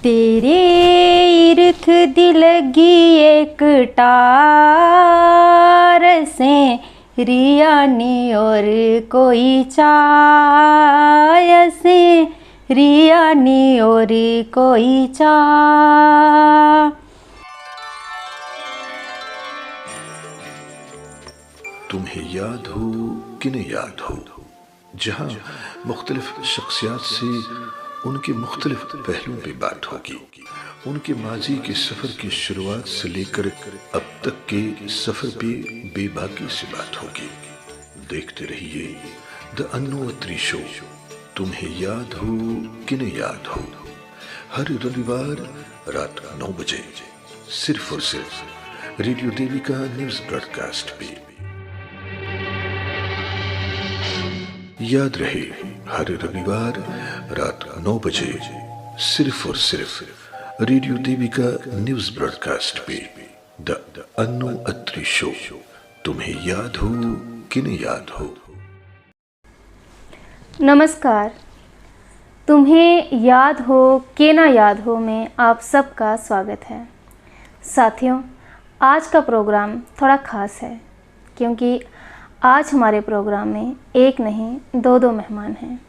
तेरे इर्द लगी एक टार से रियानी और कोई चाय से रियानी और कोई चाय। तुम्हें याद हो कि नहीं याद हो, जहाँ मुख्तलिफ शख्सियात से उनके मुख्तलिफ पहलुओं पे बात होगी, उनके माजी के सफ़र की शुरुआत से लेकर अब तक के सफ़र पे बेबाकी से बात होगी। देखते रहिए द अन्नू अत्री शो, तुम्हें याद हो कि नहीं याद हो, हर रविवार रात 9 बजे सिर्फ और सिर्फ रेडियो देविका न्यूज़ ब्रॉडकास्ट पे। याद रहे, हर रविवार रात 9 बजे सिर्फ और सिर्फ रेडियो देविका न्यूज़ ब्रॉडकास्ट पे द अन्नू अत्री शो, तुम्हें याद हो कि नहीं याद हो। नमस्कार, तुम्हें याद हो कि ना याद हो में आप सबका स्वागत है। साथियों, आज का प्रोग्राम थोड़ा ख़ास है क्योंकि आज हमारे प्रोग्राम में एक नहीं दो मेहमान हैं।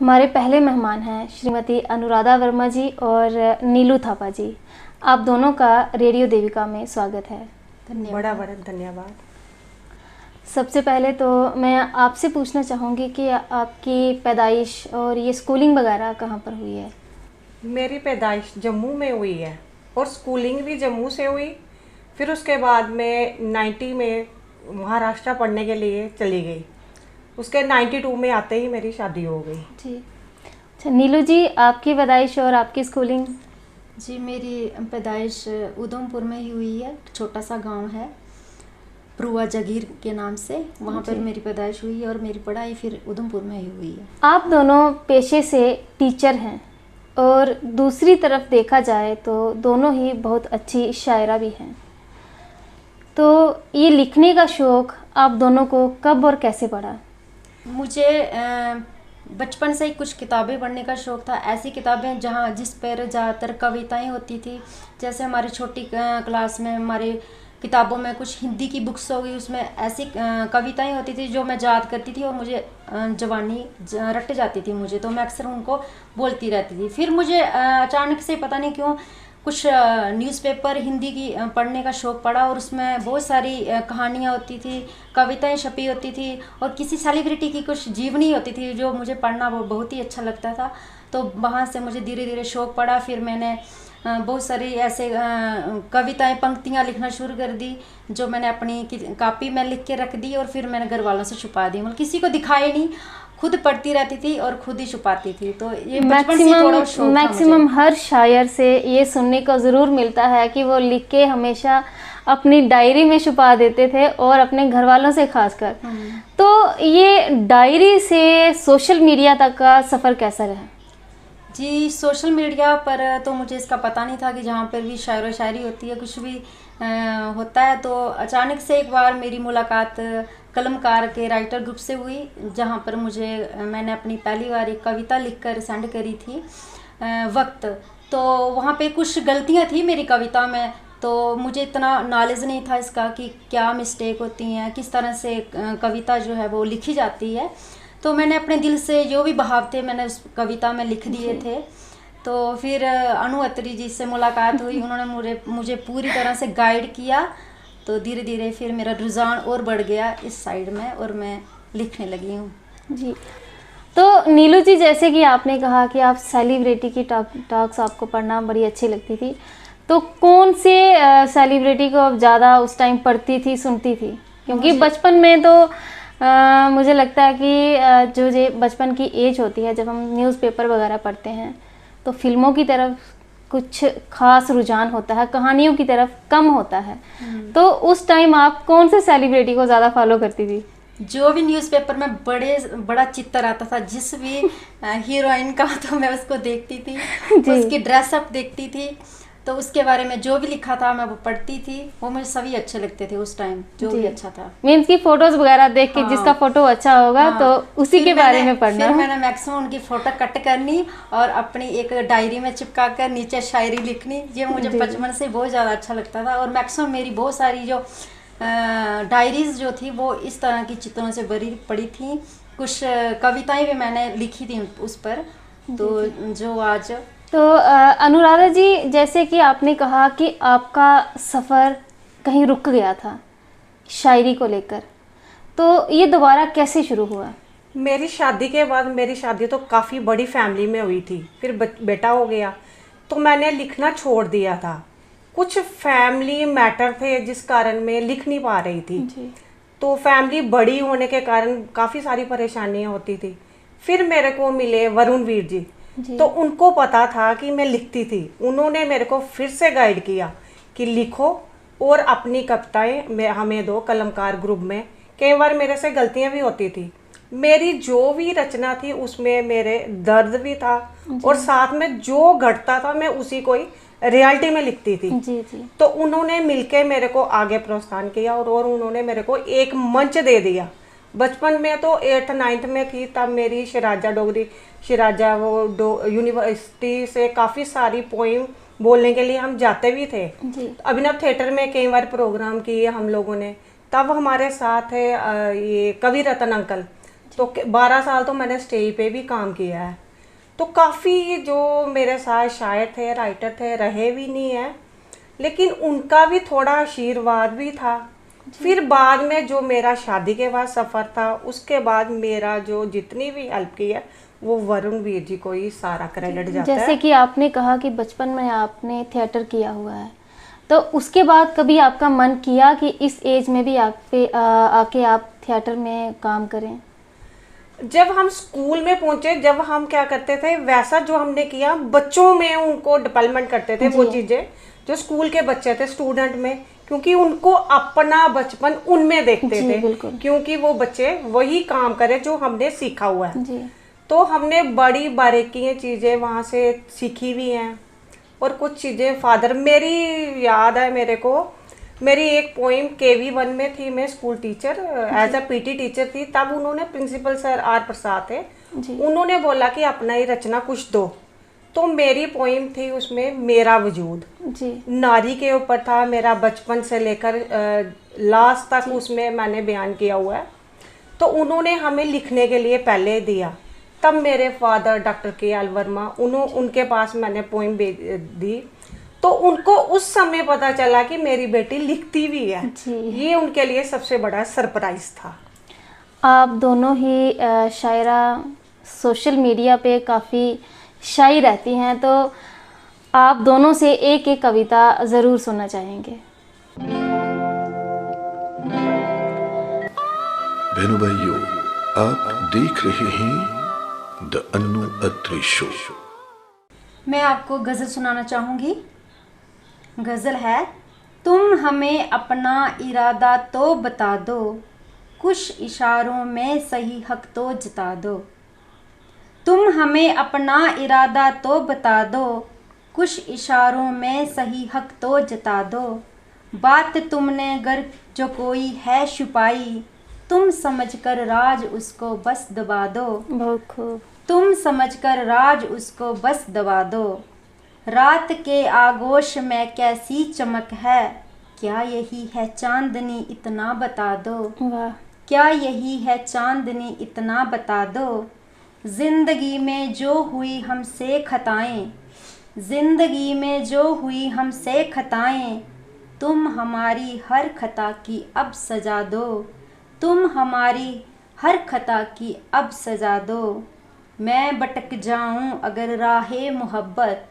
हमारे पहले मेहमान हैं श्रीमती अनुराधा वर्मा जी और नीलू थापा जी। आप दोनों का रेडियो देविका में स्वागत है। बड़ा धन्यवाद। सबसे पहले तो मैं आपसे पूछना चाहूँगी कि आपकी पैदाइश और ये स्कूलिंग वगैरह कहाँ पर हुई है? मेरी पैदाइश जम्मू में हुई है और स्कूलिंग भी जम्मू से हुई। फिर उसके बाद मैं 90 में महाराष्ट्र पढ़ने के लिए चली गई। उसके 92 में आते ही मेरी शादी हो गई। जी। अच्छा नीलू जी, आपकी पैदाइश और आपकी स्कूलिंग? जी, मेरी पैदाइश उधमपुर में ही हुई है। छोटा सा गांव है प्रुआ जगीर के नाम से, वहाँ पर मेरी पैदाइश हुई है और मेरी पढ़ाई फिर उधमपुर में ही हुई है। आप दोनों पेशे से टीचर हैं और दूसरी तरफ देखा जाए तो दोनों ही बहुत अच्छी शायरा भी हैं। तो ये लिखने का शौक़ आप दोनों को कब और कैसे पड़ा? मुझे बचपन से ही कुछ किताबें पढ़ने का शौक़ था। ऐसी किताबें जिस पर ज़्यादातर कविताएं होती थी। जैसे हमारी छोटी क्लास में हमारे किताबों में कुछ हिंदी की बुक्स हो गई, उसमें ऐसी कविताएं होती थी जो मैं याद करती थी और मुझे जवानी रट जाती थी मुझे, तो मैं अक्सर उनको बोलती रहती थी। फिर मुझे अचानक से पता नहीं क्यों कुछ न्यूज़पेपर हिंदी की पढ़ने का शौक़ पड़ा और उसमें बहुत सारी कहानियाँ होती थी, कविताएं छपी होती थी और किसी सेलिब्रिटी की कुछ जीवनी होती थी जो मुझे पढ़ना वो बहुत ही अच्छा लगता था। तो वहाँ से मुझे धीरे धीरे शौक़ पड़ा। फिर मैंने बहुत सारी ऐसे कविताएं पंक्तियाँ लिखना शुरू कर दी जो मैंने अपनी कॉपी में लिख के रख दी और फिर मैंने घर वालों से छुपा दी। मतलब किसी को दिखाई नहीं, खुद पढ़ती रहती थी और खुद ही छुपाती थी। तो ये मैक्सिमम हर शायर से ये सुनने को ज़रूर मिलता है कि वो लिख के हमेशा अपनी डायरी में छुपा देते थे और अपने घर वालों से खासकर। तो ये डायरी से सोशल मीडिया तक का सफ़र कैसा रहा? जी, सोशल मीडिया पर तो मुझे इसका पता नहीं था कि जहाँ पर भी शायर व शायरी होती है, कुछ भी होता है। तो अचानक से एक बार मेरी मुलाकात कलमकार के राइटर ग्रुप से हुई, जहाँ पर मैंने अपनी पहली बार एक कविता लिखकर सेंड करी थी वक्त। तो वहाँ पे कुछ गलतियाँ थी मेरी कविता में, तो मुझे इतना नॉलेज नहीं था इसका कि क्या मिस्टेक होती हैं, किस तरह से कविता जो है वो लिखी जाती है। तो मैंने अपने दिल से जो भी भाव थे मैंने उस कविता में लिख दिए थे। तो फिर अनु अत्री जी से मुलाकात हुई, उन्होंने मुझे पूरी तरह से गाइड किया। तो धीरे धीरे फिर मेरा रुझान और बढ़ गया इस साइड में और मैं लिखने लगी हूँ। जी। तो नीलू जी, जैसे कि आपने कहा कि आप सेलिब्रिटी की टॉक्स आपको पढ़ना बड़ी अच्छी लगती थी, तो कौन से सेलिब्रिटी को आप ज़्यादा उस टाइम पढ़ती थी, सुनती थी? क्योंकि बचपन में तो मुझे लगता है कि जो बचपन की एज होती है जब हम न्यूज़पेपर वगैरह पढ़ते हैं तो फिल्मों की तरफ कुछ खास रुझान होता है, कहानियों की तरफ कम होता है। तो उस टाइम आप कौन से सेलिब्रिटी को ज़्यादा फॉलो करती थी? जो भी न्यूज़पेपर में बड़ा चित्र आता था, जिस भी हीरोइन का, तो मैं उसको देखती थी, उसकी ड्रेसअप देखती थी। तो उसके बारे में जो भी लिखा था मैं वो पढ़ती थी, वो मुझे सभी अच्छे लगते थे उस टाइम, जो भी अच्छा था। मीन्स की फोटोज वगैरह देख के जिसका फोटो अच्छा होगा तो उसी के बारे में पढ़ना। फिर मैंने मैक्सिमम उनकी फोटो कट करनी और अपनी एक डायरी में चिपका कर नीचे शायरी लिखनी। ये मुझे बचपन से बहुत ज़्यादा अच्छा लगता था। और मैक्सिमम मेरी बहुत सारी जो डायरीज जो थी वो इस तरह की चित्रों से भरी पड़ी थी। कुछ कविताएं भी मैंने लिखी थी उस पर, तो जो आज तो अनुराधा जी, जैसे कि आपने कहा कि आपका सफ़र कहीं रुक गया था शायरी को लेकर, तो ये दोबारा कैसे शुरू हुआ? मेरी शादी के बाद, मेरी शादी तो काफ़ी बड़ी फैमिली में हुई थी, फिर बेटा हो गया तो मैंने लिखना छोड़ दिया था। कुछ फैमिली मैटर थे जिस कारण मैं लिख नहीं पा रही थी जी। तो फैमिली बड़ी होने के कारण काफ़ी सारी परेशानियां होती थी। फिर मेरे को मिले वरुण वीर जी, तो उनको पता था कि मैं लिखती थी। उन्होंने मेरे को फिर से गाइड किया कि लिखो और अपनी कविताएं हमें दो कलमकार ग्रुप में। कई बार मेरे से गलतियां भी होती थी। मेरी जो भी रचना थी उसमें मेरे दर्द भी था और साथ में जो घटता था मैं उसी को ही रियलिटी में लिखती थी। जी जी। तो उन्होंने मिलके मेरे को आगे प्रोत्साहन किया और उन्होंने मेरे को एक मंच दे दिया। बचपन में तो 8th 9th में थी तब मेरी शिराजा डोगरी, शिराजा वो यूनिवर्सिटी से काफ़ी सारी पोइम बोलने के लिए हम जाते भी थे। अभिनव थिएटर में कई बार प्रोग्राम किए हम लोगों ने। तब हमारे साथ है ये कवि रतन अंकल, तो 12 साल तो मैंने स्टेज पे भी काम किया है। तो काफ़ी जो मेरे साथ शायर थे, राइटर थे, रहे भी नहीं है, लेकिन उनका भी थोड़ा आशीर्वाद भी था। फिर बाद में जो मेरा शादी के बाद सफ़र था, उसके बाद मेरा जो जितनी भी हेल्प की है वो वरुण वीर जी को ही सारा क्रेडिट जाता है। जैसे कि आपने कहा कि बचपन में आपने थिएटर किया हुआ है, तो उसके बाद कभी आपका मन किया कि इस एज में भी आके आप थिएटर में काम करें? जब हम स्कूल में पहुंचे, जब हम क्या करते थे वैसा जो हमने किया, बच्चों में उनको डेवलपमेंट करते थे वो चीज़ें जो स्कूल के बच्चे थे स्टूडेंट में, क्योंकि उनको अपना बचपन उनमें देखते थे, क्योंकि वो बच्चे वही काम करे जो हमने सीखा हुआ है। जी। तो हमने बड़ी बारीकियां चीज़ें वहाँ से सीखी भी हैं और कुछ चीज़ें फादर, मेरी याद है मेरे को, मेरी एक पोइम KV1 में थी, मैं school teacher as a PT teacher थी। तब उन्होंने प्रिंसिपल सर R प्रसाद थे, उन्होंने बोला कि अपना ही रचना कुछ दो। तो मेरी पोइम थी उसमें मेरा वजूद जी। नारी के ऊपर था। मेरा बचपन से लेकर लास्ट तक उसमें मैंने बयान किया हुआ है। तो उन्होंने हमें लिखने के लिए पहले दिया। तब मेरे फादर डॉक्टर KL वर्मा, उनके पास मैंने पोइम दी, तो उनको उस समय पता चला कि मेरी बेटी लिखती भी है। ये उनके लिए सबसे बड़ा सरप्राइज था। आप दोनों ही शायरा, सोशल मीडिया पे काफ़ी शाई रहती हैं, तो आप दोनों से एक एक कविता ज़रूर सुनना चाहेंगे। बहनों भाइयों, आप देख रहे हैं द अन्नू अत्री शो। मैं आपको गज़ल सुनाना चाहूँगी। गज़ल है, तुम हमें अपना इरादा तो बता दो, कुछ इशारों में सही हक तो जता दो। तुम हमें अपना इरादा तो बता दो, कुछ इशारों में सही हक तो जता दो। बात तुमने गर जो कोई है छुपाई, तुम समझकर राज उसको बस दबा दो। बहुत खूब। तुम समझकर राज उसको बस दबा दो। रात के आगोश में कैसी चमक है, क्या यही है चांदनी इतना बता दो। वाह। क्या यही है चांदनी इतना बता दो। जिंदगी में जो हुई हमसे खताएं, जिंदगी में जो हुई हमसे खताएं, तुम हमारी हर खता की अब सजा दो। तुम हमारी हर खता की अब सजा दो। मैं भटक जाऊं अगर राहे मोहब्बत,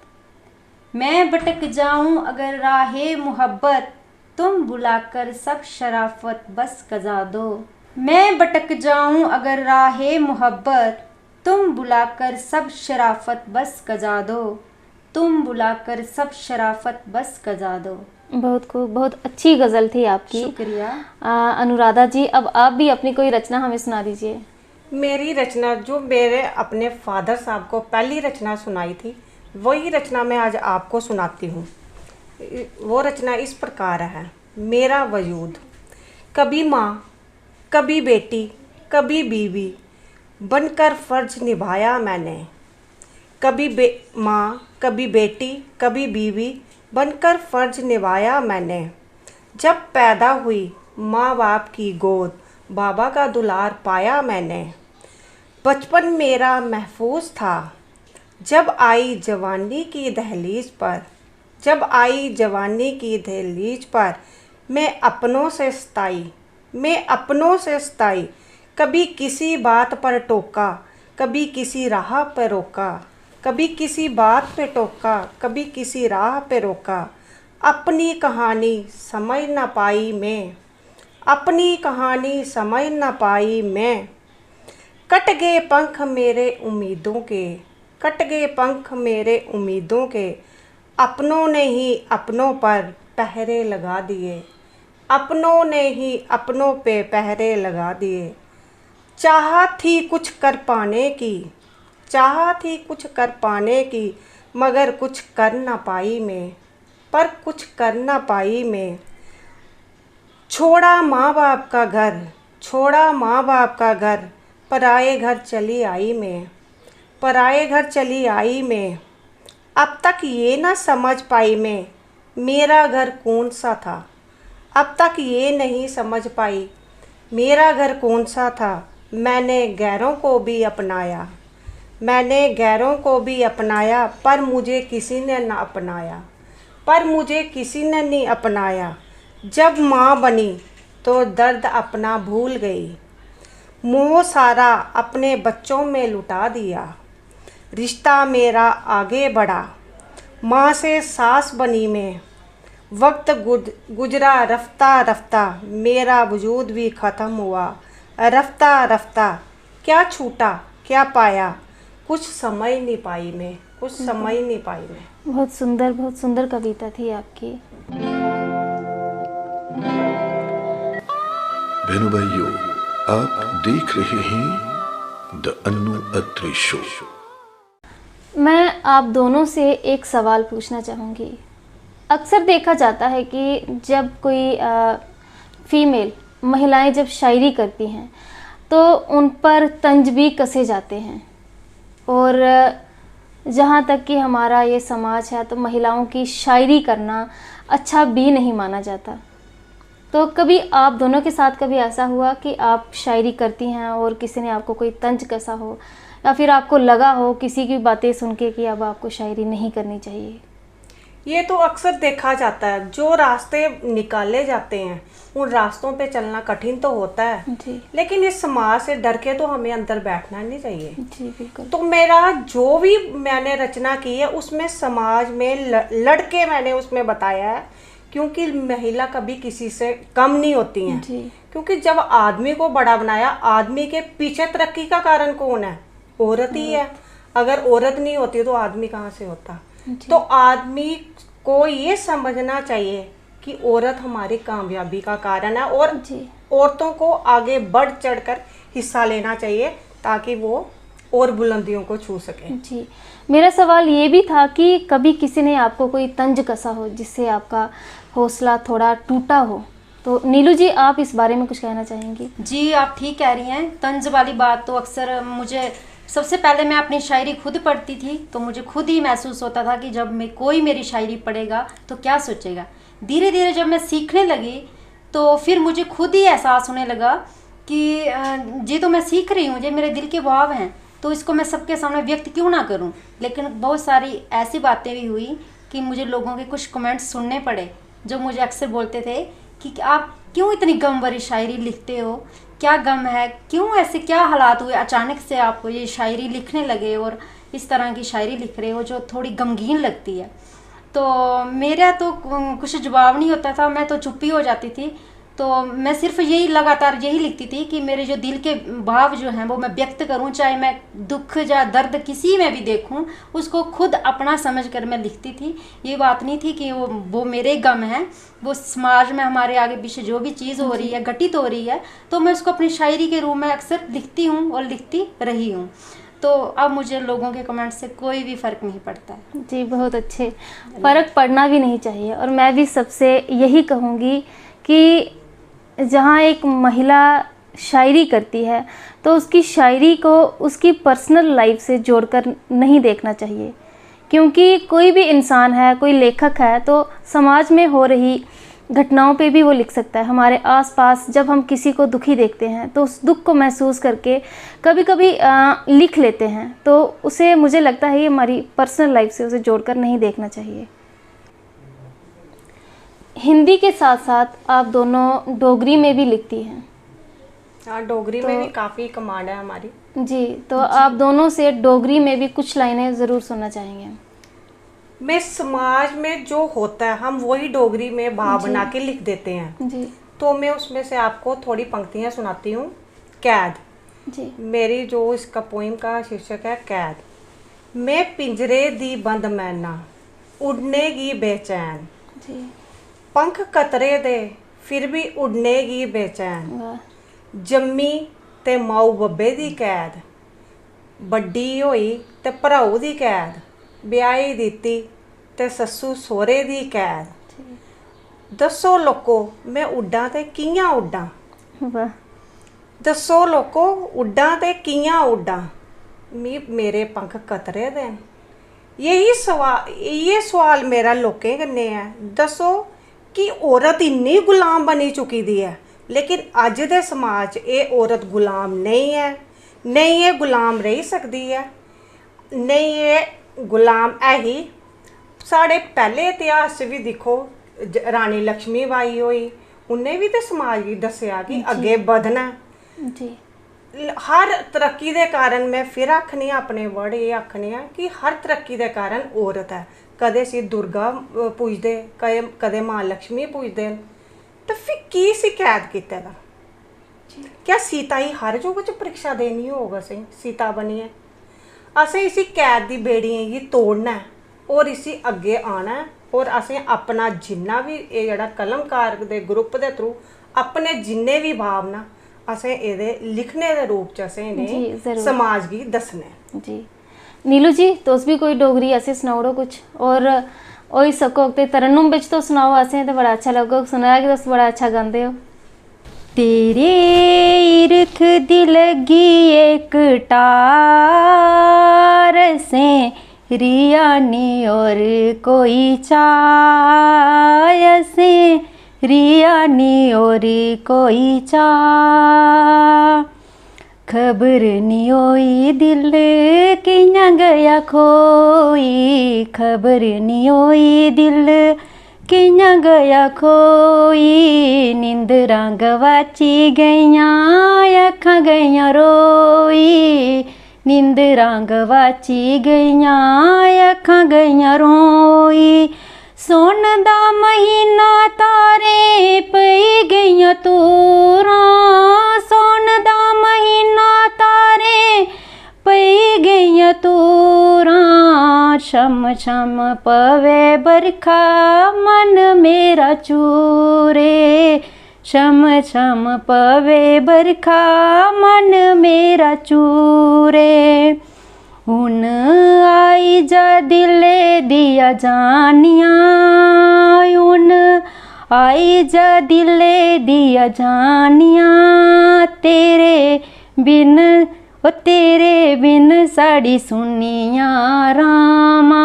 मैं भटक जाऊं अगर राहे मोहब्बत, तुम बुलाकर सब शराफत बस कजा दो। मैं भटक जाऊं अगर राहे मोहब्बत, तुम बुलाकर सब शराफत बस कजा दो। तुम बुलाकर सब शराफत बस कजा दो। बहुत खूब, बहुत अच्छी गज़ल थी आपकी। शुक्रिया। अनुराधा जी, अब आप भी अपनी कोई रचना हमें सुना दीजिए। मेरी रचना जो मेरे अपने फादर साहब को पहली रचना सुनाई थी, वही रचना मैं आज आपको सुनाती हूँ। वो रचना इस प्रकार है। मेरा वजूद। कभी माँ, कभी बेटी, कभी बीवी बनकर फ़र्ज निभाया मैंने। कभी माँ, कभी बेटी, कभी बीवी बनकर फ़र्ज निभाया मैंने। जब पैदा हुई माँ बाप की गोद, बाबा का दुलार पाया मैंने। बचपन मेरा महफूज था, जब आई जवानी की दहलीज पर, जब आई जवानी की दहलीज पर मैं अपनों से सताई, मैं अपनों से सताई। कभी किसी बात पर टोका, कभी किसी राह पर रोका, कभी किसी बात पे टोका, कभी किसी राह पे रोका। अपनी कहानी समझ न पाई मैं, अपनी कहानी समझ न पाई मैं। कट गए पंख मेरे उम्मीदों के, कट गए पंख मेरे उम्मीदों के। अपनों ने ही अपनों पर पहरे लगा दिए, अपनों ने ही अपनों पे पहरे लगा दिए। चाहत थी कुछ कर पाने की, चाहत थी कुछ कर पाने की, मगर कुछ कर ना पाई मैं, पर कुछ कर ना पाई मैं। छोड़ा माँ बाप का घर, छोड़ा माँ बाप का घर, पराए घर चली आई मैं, पराए घर चली आई मैं। अब तक ये ना समझ पाई मैं, मेरा घर कौन सा था। अब तक ये नहीं समझ पाई, मेरा घर कौन सा था। मैंने गैरों को भी अपनाया, मैंने गैरों को भी अपनाया, पर मुझे किसी ने ना अपनाया, पर मुझे किसी ने नहीं अपनाया। जब माँ बनी तो दर्द अपना भूल गई, मोह सारा अपने बच्चों में लुटा दिया। रिश्ता मेरा आगे बढ़ा, माँ से सास बनी मैं। वक्त गुजरा रफ्ता रफ्ता, मेरा वजूद भी ख़त्म हुआ। रफ्ता रफ्ता क्या छूटा क्या पाया, कुछ समझ नहीं पाई मैं, कुछ समझ नहीं पाई मैं। बहुत सुंदर कविता थी आपकी। बहनों भाइयों, आप देख रहे हैं द अन्नू अत्री शो। मैं आप दोनों से एक सवाल पूछना चाहूँगी। अक्सर देखा जाता है कि जब कोई फीमेल महिलाएं जब शायरी करती हैं तो उन पर तंज भी कसे जाते हैं, और जहाँ तक कि हमारा ये समाज है तो महिलाओं की शायरी करना अच्छा भी नहीं माना जाता। तो कभी आप दोनों के साथ कभी ऐसा हुआ कि आप शायरी करती हैं और किसी ने आपको कोई तंज कसा हो, या फिर आपको लगा हो किसी की बातें सुन के कि अब आपको शायरी नहीं करनी चाहिए? ये तो अक्सर देखा जाता है, जो रास्ते निकाले जाते हैं उन रास्तों पे चलना कठिन तो होता है जी। लेकिन इस समाज से डर के तो हमें अंदर बैठना नहीं चाहिए। जी बिल्कुल। तो मेरा जो भी मैंने रचना की है उसमें समाज में लड़के मैंने उसमें बताया है, क्योंकि महिला कभी किसी से कम नहीं होती हैं। जी। क्योंकि जब आदमी को बड़ा बनाया, आदमी के पीछे तरक्की का कारण कौन है? औरत ही है। अगर औरत नहीं होती तो आदमी कहाँ से होता? तो आदमी को ये समझना चाहिए कि औरत हमारी कामयाबी का कारण है, और औरतों को आगे बढ़ चढ़कर हिस्सा लेना चाहिए ताकि वो और बुलंदियों को छू सके। जी, मेरा सवाल ये भी था कि कभी किसी ने आपको कोई तंज कसा हो जिससे आपका हौसला थोड़ा टूटा हो, तो नीलू जी आप इस बारे में कुछ कहना चाहेंगी? जी, आप ठीक कह रही हैं। तंज वाली बात तो अक्सर मुझे, सबसे पहले मैं अपनी शायरी खुद पढ़ती थी तो मुझे खुद ही महसूस होता था कि जब कोई मेरी शायरी पढ़ेगा तो क्या सोचेगा। धीरे धीरे जब मैं सीखने लगी तो फिर मुझे खुद ही एहसास होने लगा कि ये तो मैं सीख रही हूँ, ये मेरे दिल के भाव हैं, तो इसको मैं सबके सामने व्यक्त क्यों ना करूँ। लेकिन बहुत सारी ऐसी बातें भी हुई कि मुझे लोगों के कुछ कमेंट्स सुनने पड़े जो मुझे अक्सर बोलते थे कि आप क्यों इतनी गम भरी शायरी लिखते हो, क्या गम है, क्यों ऐसे क्या हालात हुए अचानक से आप ये शायरी लिखने लगे और इस तरह की शायरी लिख रहे हो जो थोड़ी गमगीन लगती है। तो मेरा तो कुछ जवाब नहीं होता था, मैं तो चुप ही हो जाती थी। तो मैं सिर्फ यही लगातार यही लिखती थी कि मेरे जो दिल के भाव जो हैं वो मैं व्यक्त करूं, चाहे मैं दुख या दर्द किसी में भी देखूं, उसको खुद अपना समझ कर मैं लिखती थी। ये बात नहीं थी कि वो मेरे गम हैं, वो समाज में हमारे आगे पीछे जो भी चीज़ हो रही है, घटित हो रही है, तो मैं उसको अपनी शायरी के रूप में अक्सर लिखती हूँ और लिखती रही हूँ। तो अब मुझे लोगों के कमेंट से कोई भी फ़र्क नहीं पड़ता है। जी, बहुत अच्छे। फ़र्क पड़ना भी नहीं चाहिए। और मैं भी सबसे यही कहूँगी कि जहाँ एक महिला शायरी करती है तो उसकी शायरी को उसकी पर्सनल लाइफ से जोड़कर नहीं देखना चाहिए, क्योंकि कोई भी इंसान है, कोई लेखक है तो समाज में हो रही घटनाओं पे भी वो लिख सकता है। हमारे आसपास जब हम किसी को दुखी देखते हैं तो उस दुख को महसूस करके कभी कभी लिख लेते हैं, तो उसे मुझे लगता है ये हमारी पर्सनल लाइफ से उसे जोड़कर नहीं देखना चाहिए। हिंदी के साथ साथ आप दोनों डोगरी में भी लिखती हैं। हाँ, डोगरी में भी काफ़ी कमांड है हमारी। जी, तो आप दोनों से डोगरी में भी कुछ लाइनें ज़रूर सुनना चाहेंगे। में समाज में जो होता है हम वही डोगरी में भाव बना के लिख देते हैं। जी तो मैं उसमें से आपको थोड़ी पंक्तियाँ सुनाती हूँ। कैद, जी मेरी जो इसका पोइम का शीर्षक है कैद। मैं पिंजरे दी बंद मैना उड़ने की बेचैन, जी, पंख कतरे दे फिर भी उड़ने की बेचैन, वाह, जम्मी ते माऊ बब्बे दी कैद, बड्डी होई ते भराऊ दी कैद, ब्याही दित्ती ते सस्सू सोहरे दी कैद। दसो लोको मैं उड्डां ते कियां उड्डां, वाह, दसो लोको उड्डां ते कियां उड्डां, मेरे पंख कतरे दे न। ये सवाल मेरा लोकें कन्नै है। दसो कि औरत इन्नी गुलाम बनी चुकी दी है, लेकिन अज दे समाज एह् औरत गुलाम नहीं है, नहीं एह् गुलाम रही सकदी है, नहीं एह् गुलाम है ही। साढ़े पहले इतिहास च भी दिक्खो, रानी लक्ष्मी बाई होई, उन्हें भी तो समाज गी दस्सेआ कि अगे बधना। जी, हर तरक्की दे कारण, मैं फिर आखनी अपने वर्ड ये आखने कि हर तरक्की दे कारण औरत है। कदे सी दुर्गा पूजदे, कदे मां लक्ष्मी पूजदे, तो फिर की इसी कैद कीते दा? क्या सीता ही हर युग च परीक्षा देनी होग असें सीता बनिए? असें इसी कैद दी बेड़ियें गी तोड़ना है और इसी अग्गे आना है। और असें अपना जिन्ना भी एह् जेह्ड़ा कलमकार दे ग्रुप दे थ्रू अपने जिन्ने भी भावना असें एह्दे लिखने दे रूप च असें जी, इ'नें जरूर। समाज गी दस्सना है। जी। नीलू जी, तुस भी कोई डोगरी ऐसे सनाओ कुछ, और होई सको ते तरन्नुम बिच तो सुनाओ, असें ते बड़ा अच्छा लगोग। सुनाया कि तुस बड़ा अच्छा गांदे हो। तेरे इर्ख दी लगी एक टार से रिया नी और कोई चाय से, रिया नी और कोई चा, खबर नी होई दिल कियां गया खोई, खबर नी होई दिल कियां गया खोई, नींदरां गवाची गईयां अखां गईयां रोई, नींदरां गवाची गईयां अखां गईयां रोई, सोन दा महीना तारे पई गईयां तूरां, सोन दा महीना तारे पई गईयां तूरां, छम छम पवे बरखा मन मेरा चूरे, छम छम पवे बरखा मन मेरा चूरे, हुन आई जा दिले दिया जानिया, हुन आई जा दिले दिया जानिया, तेरे बिन ओ तेरे बिन साड़ी सुनिया रामा,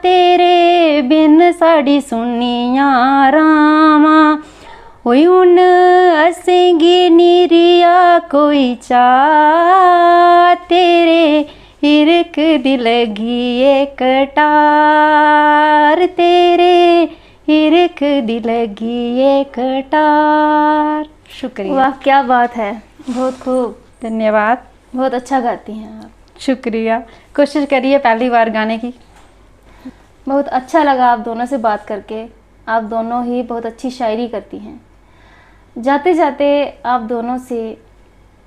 तेरे बिन साड़ी सुनिया रामा, ओए हुन असेंगी निरिया कोई चा, तेरे हिरक दी लगी एक टार, तेरे हिरक दी लगी एक टार। शुक्रिया। वाह, क्या बात है, बहुत खूब, धन्यवाद। बहुत अच्छा गाती हैं आप। शुक्रिया, कोशिश करिए पहली बार गाने की। बहुत अच्छा लगा आप दोनों से बात करके। आप दोनों ही बहुत अच्छी शायरी करती हैं। जाते जाते आप दोनों से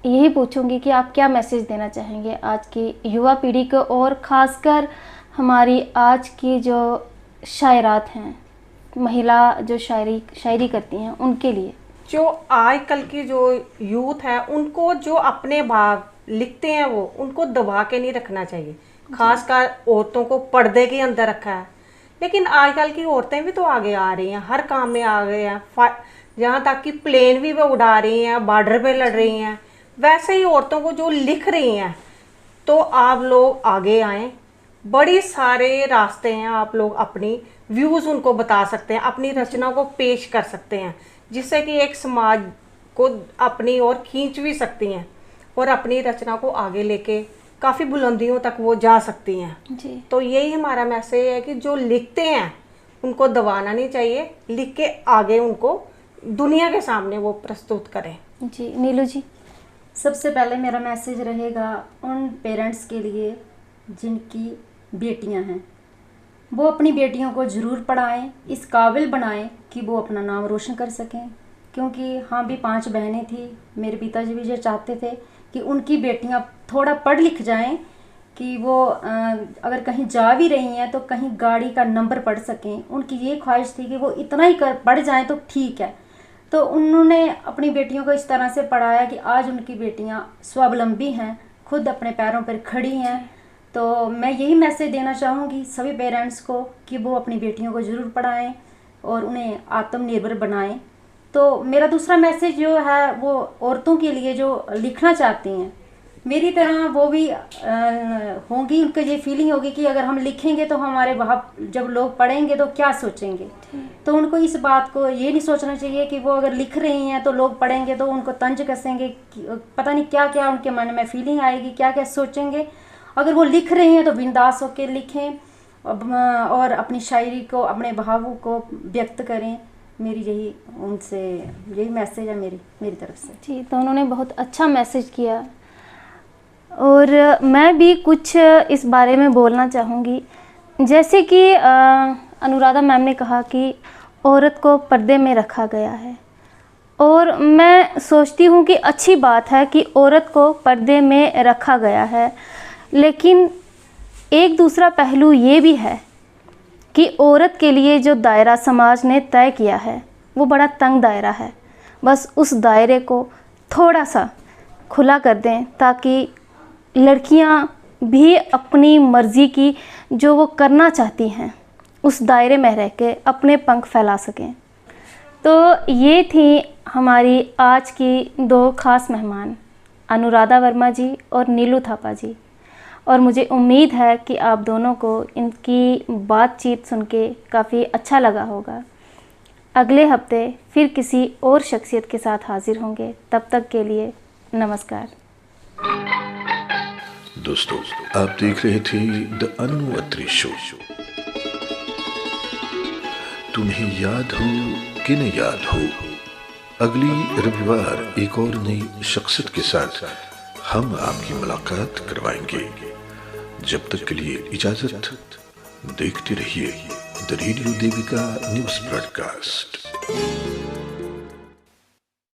यही पूछूंगी कि आप क्या मैसेज देना चाहेंगे आज की युवा पीढ़ी को, और ख़ासकर हमारी आज की जो शायरात हैं, महिला जो शायरी करती हैं, उनके लिए। जो आजकल की जो यूथ है उनको जो अपने भाव लिखते हैं वो उनको दबा के नहीं रखना चाहिए। खासकर औरतों को पर्दे के अंदर रखा है, लेकिन आजकल की औरतें भी तो आगे आ रही हैं, हर काम में आ गए हैं, यहाँ तक कि प्लेन भी वो उड़ा रही हैं, बॉर्डर पे लड़ रही हैं। वैसे ही औरतों को जो लिख रही हैं, तो आप लोग आगे आएँ। बड़ी सारे रास्ते हैं, आप लोग अपनी व्यूज़ उनको बता सकते हैं, अपनी रचना को पेश कर सकते हैं, जिससे कि एक समाज को अपनी ओर खींच भी सकती हैं और अपनी रचना को आगे लेके काफ़ी बुलंदियों तक वो जा सकती हैं जी। तो यही हमारा मैसेज है कि जो लिखते हैं उनको दबाना नहीं चाहिए, लिख के आगे उनको दुनिया के सामने वो प्रस्तुत करें। जी नीलू जी। सबसे पहले मेरा मैसेज रहेगा उन पेरेंट्स के लिए जिनकी बेटियां हैं, वो अपनी बेटियों को ज़रूर पढ़ाएं, इस काबिल बनाएं कि वो अपना नाम रोशन कर सकें। क्योंकि हाँ भी 5 बहनें थी, मेरे पिताजी भी ये चाहते थे कि उनकी बेटियां थोड़ा पढ़ लिख जाएं कि वो अगर कहीं जा भी रही हैं तो कहीं गाड़ी का नंबर पढ़ सकें। उनकी ये ख्वाहिश थी कि वो इतना ही पढ़ जाएं तो ठीक है। तो उन्होंने अपनी बेटियों को इस तरह से पढ़ाया कि आज उनकी बेटियां स्वावलंबी हैं, खुद अपने पैरों पर खड़ी हैं। तो मैं यही मैसेज देना चाहूँगी सभी पेरेंट्स को कि वो अपनी बेटियों को ज़रूर पढ़ाएं और उन्हें आत्मनिर्भर बनाएं। तो मेरा दूसरा मैसेज जो है वो औरतों के लिए जो लिखना चाहती हैं, मेरी तरह वो भी होंगी, उनको ये फीलिंग होगी कि अगर हम लिखेंगे तो हमारे वहाँ जब लोग पढ़ेंगे तो क्या सोचेंगे। तो उनको इस बात को ये नहीं सोचना चाहिए कि वो अगर लिख रही हैं तो लोग पढ़ेंगे तो उनको तंज कसेंगे, पता नहीं क्या क्या उनके मन में फीलिंग आएगी, क्या क्या सोचेंगे। अगर वो लिख रहे हैं तो बिंदास होकर लिखें और अपनी शायरी को, अपने भावों को व्यक्त करें। मेरी यही मैसेज है मेरी तरफ से। जी, तो उन्होंने बहुत अच्छा मैसेज किया और मैं भी कुछ इस बारे में बोलना चाहूँगी। जैसे कि अनुराधा मैम ने कहा कि औरत को पर्दे में रखा गया है, और मैं सोचती हूँ कि अच्छी बात है कि औरत को पर्दे में रखा गया है, लेकिन एक दूसरा पहलू ये भी है कि औरत के लिए जो दायरा समाज ने तय किया है वो बड़ा तंग दायरा है। बस उस दायरे को थोड़ा सा खुला कर दें ताकि लड़कियां भी अपनी मर्ज़ी की जो वो करना चाहती हैं उस दायरे में रह के अपने पंख फैला सकें। तो ये थी हमारी आज की 2 खास मेहमान, अनुराधा वर्मा जी और नीलू थापा जी। और मुझे उम्मीद है कि आप दोनों को इनकी बातचीत सुन के काफ़ी अच्छा लगा होगा। अगले हफ्ते फिर किसी और शख्सियत के साथ हाजिर होंगे। तब तक के लिए नमस्कार। दोस्तों, आप देख रहे थे द अनु अत्री शो। तुम्हें याद हो कि नहीं याद हो, अगली रविवार एक और नई शख्सियत के साथ हम आपकी मुलाकात करवाएंगे। जब तक के लिए इजाजत, देखते रहिए the radio Devika news broadcast.